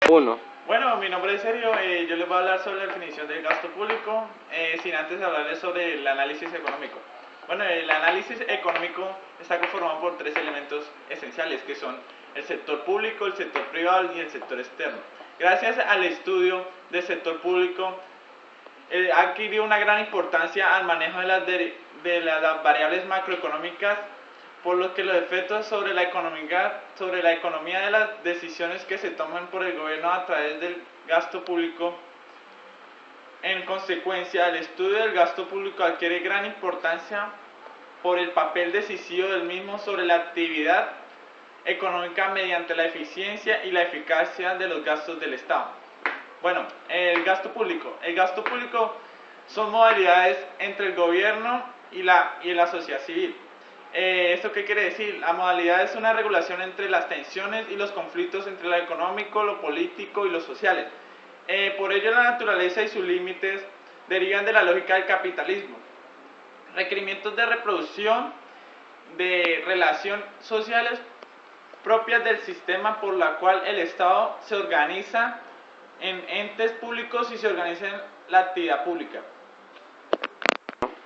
Uno. Bueno, mi nombre es Sergio, yo les voy a hablar sobre la definición del gasto público, sin antes hablarles sobre el análisis económico. Bueno, el análisis económico está conformado por tres elementos esenciales, que son el sector público, el sector privado y el sector externo. Gracias al estudio del sector público, ha adquirido una gran importancia al manejo de las variables macroeconómicas, por lo que los efectos sobre la economía de las decisiones que se toman por el gobierno a través del gasto público. En consecuencia, el estudio del gasto público adquiere gran importancia por el papel decisivo del mismo sobre la actividad económica mediante la eficiencia y la eficacia de los gastos del Estado. Bueno, el gasto público. El gasto público son modalidades entre el gobierno y la sociedad civil. ¿Esto qué quiere decir? La modalidad es una regulación entre las tensiones y los conflictos entre lo económico, lo político y lo social. Por ello, la naturaleza y sus límites derivan de la lógica del capitalismo. Requerimientos de reproducción de relaciones sociales propias del sistema por la cual el Estado se organiza en entes públicos y se organiza en la actividad pública.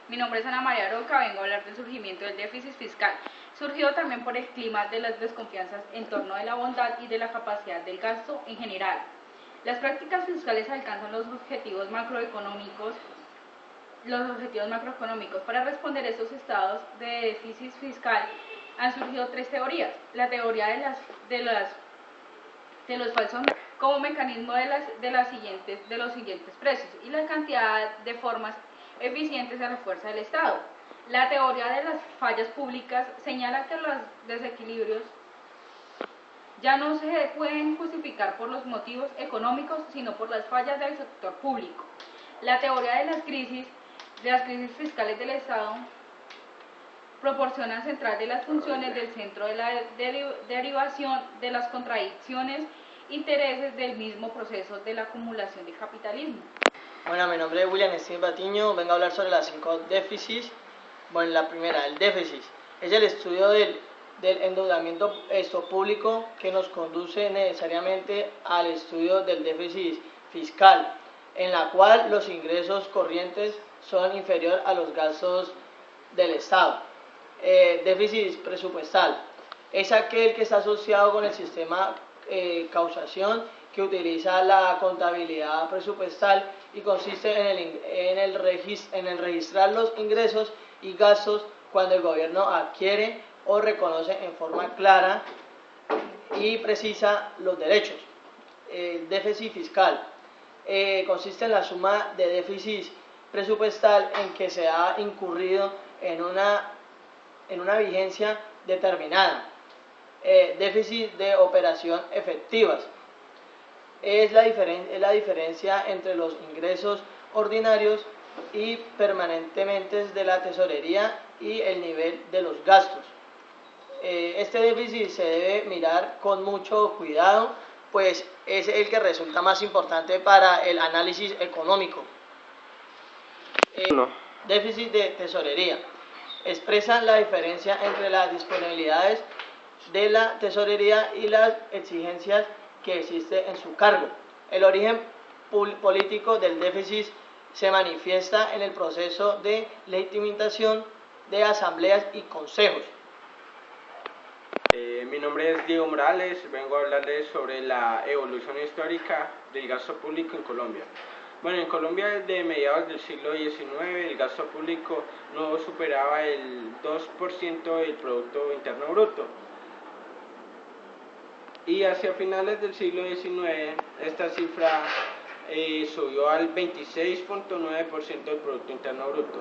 Mi nombre es Ana María Roca, vengo a hablar del surgimiento del déficit fiscal, surgido también por el clima de las desconfianzas en torno de la bondad y de la capacidad del gasto en general. Las prácticas fiscales alcanzan los objetivos macroeconómicos. Para responder a estos estados de déficit fiscal han surgido tres teorías. La teoría de los falsos como mecanismo de los siguientes precios y la cantidad de formas eficientes de refuerza del Estado. La teoría de las fallas públicas señala que los desequilibrios ya no se pueden justificar por los motivos económicos, sino por las fallas del sector público. La teoría de las crisis fiscales del Estado proporciona central de las funciones del centro de la derivación de las contradicciones, intereses del mismo proceso de la acumulación de capitalismo. Bueno, mi nombre es William Steven Patiño, vengo a hablar sobre las 5 déficits. Bueno, la primera, el déficit, es el estudio del endeudamiento público que nos conduce necesariamente al estudio del déficit fiscal, en la cual los ingresos corrientes son inferiores a los gastos del Estado. Déficit presupuestal es aquel que está asociado con el sistema causación que utiliza la contabilidad presupuestal y consiste en el registrar los ingresos y gastos cuando el gobierno adquiere o reconoce en forma clara y precisa los derechos. El déficit fiscal consiste en la suma de déficit presupuestal en que se ha incurrido en una vigencia determinada. Déficit de operación efectivas es la diferencia entre los ingresos ordinarios y permanentes de la tesorería y el nivel de los gastos. Este déficit se debe mirar con mucho cuidado, pues es el que resulta más importante para el análisis económico. Déficit de tesorería expresa la diferencia entre las disponibilidades de la tesorería y las exigencias que existe en su cargo. El origen político del déficit se manifiesta en el proceso de legitimación de asambleas y consejos. Mi nombre es Diego Morales, vengo a hablarles sobre la evolución histórica del gasto público en Colombia. Bueno, en Colombia desde mediados del siglo XIX el gasto público no superaba el 2% del Producto Interno Bruto. Y hacia finales del siglo XIX esta cifra subió al 26.9% del Producto Interno Bruto.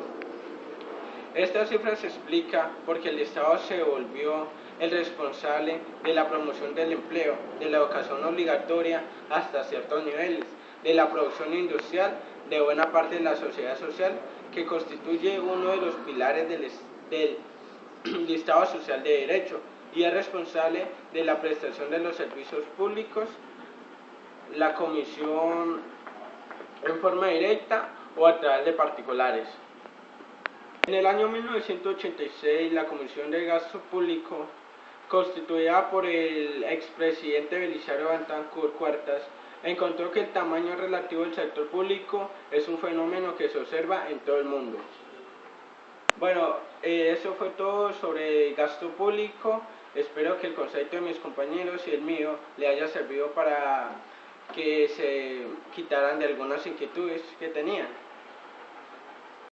Esta cifra se explica porque el Estado se volvió el responsable de la promoción del empleo, de la educación obligatoria hasta ciertos niveles, de la producción industrial de buena parte de la sociedad social, que constituye uno de los pilares del Estado social de derecho, y es responsable de la prestación de los servicios públicos, la comisión en forma directa o a través de particulares. En el año 1986, la Comisión de Gasto Público, constituida por el expresidente Belisario Betancur Cuartas, encontró que el tamaño relativo del sector público es un fenómeno que se observa en todo el mundo. Bueno, eso fue todo sobre gasto público. Espero que el concepto de mis compañeros y el mío le haya servido para que se quitaran de algunas inquietudes que tenían.